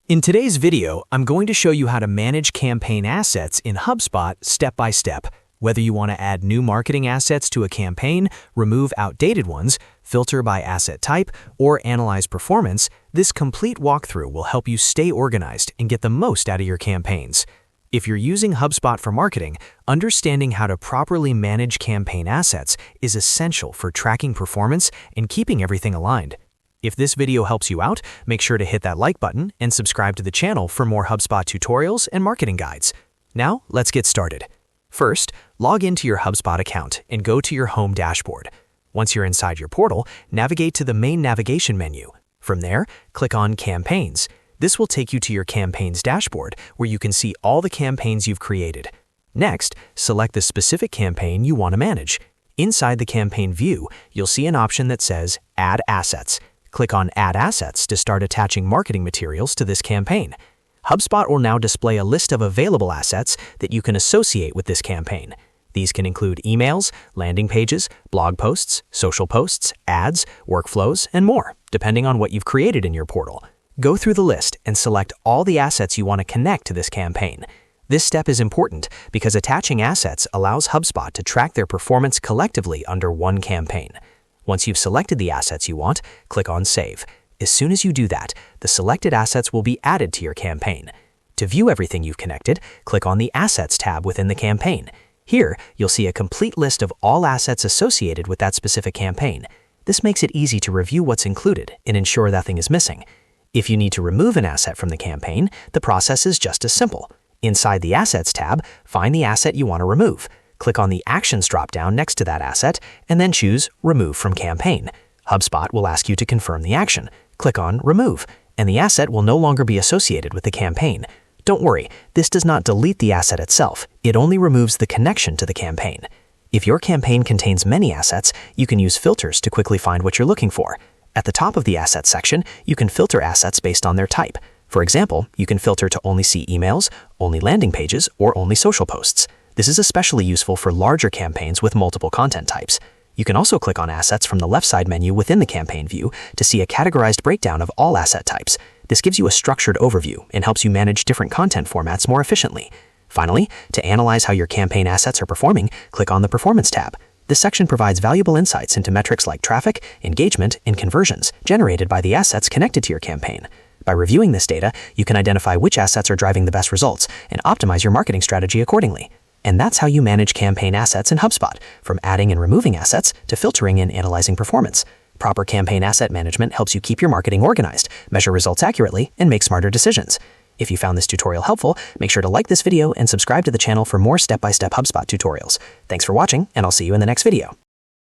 In today's video, I'm going to show you how to manage campaign assets in HubSpot step by step. Whether you want to add new marketing assets to a campaign, remove outdated ones, filter by asset type, or analyze performance, this complete walkthrough will help you stay organized and get the most out of your campaigns. If you're using HubSpot for marketing, understanding how to properly manage campaign assets is essential for tracking performance and keeping everything aligned. If this video helps you out, make sure to hit that like button and subscribe to the channel for more HubSpot tutorials and marketing guides. Now, let's get started. First, log into your HubSpot account and go to your home dashboard. Once you're inside your portal, navigate to the main navigation menu. From there, click on Campaigns. This will take you to your campaigns dashboard where you can see all the campaigns you've created. Next, select the specific campaign you want to manage. Inside the campaign view, you'll see an option that says Add Assets. Click on Add Assets to start attaching marketing materials to this campaign. HubSpot will now display a list of available assets that you can associate with this campaign. These can include emails, landing pages, blog posts, social posts, ads, workflows, and more, depending on what you've created in your portal. Go through the list and select all the assets you want to connect to this campaign. This step is important because attaching assets allows HubSpot to track their performance collectively under one campaign. Once you've selected the assets you want, click on Save. As soon as you do that, the selected assets will be added to your campaign. To view everything you've connected, click on the Assets tab within the campaign. Here, you'll see a complete list of all assets associated with that specific campaign. This makes it easy to review what's included and ensure nothing is missing. If you need to remove an asset from the campaign, the process is just as simple. Inside the Assets tab, find the asset you want to remove. Click on the Actions dropdown next to that asset, and then choose Remove from Campaign. HubSpot will ask you to confirm the action. Click on Remove, and the asset will no longer be associated with the campaign. Don't worry, this does not delete the asset itself. It only removes the connection to the campaign. If your campaign contains many assets, you can use filters to quickly find what you're looking for. At the top of the Assets section, you can filter assets based on their type. For example, you can filter to only see emails, only landing pages, or only social posts. This is especially useful for larger campaigns with multiple content types. You can also click on Assets from the left side menu within the campaign view to see a categorized breakdown of all asset types. This gives you a structured overview and helps you manage different content formats more efficiently. Finally, to analyze how your campaign assets are performing, click on the Performance tab. This section provides valuable insights into metrics like traffic, engagement, and conversions generated by the assets connected to your campaign. By reviewing this data, you can identify which assets are driving the best results and optimize your marketing strategy accordingly. And that's how you manage campaign assets in HubSpot, from adding and removing assets to filtering and analyzing performance. Proper campaign asset management helps you keep your marketing organized, measure results accurately, and make smarter decisions. If you found this tutorial helpful, make sure to like this video and subscribe to the channel for more step-by-step HubSpot tutorials. Thanks for watching, and I'll see you in the next video.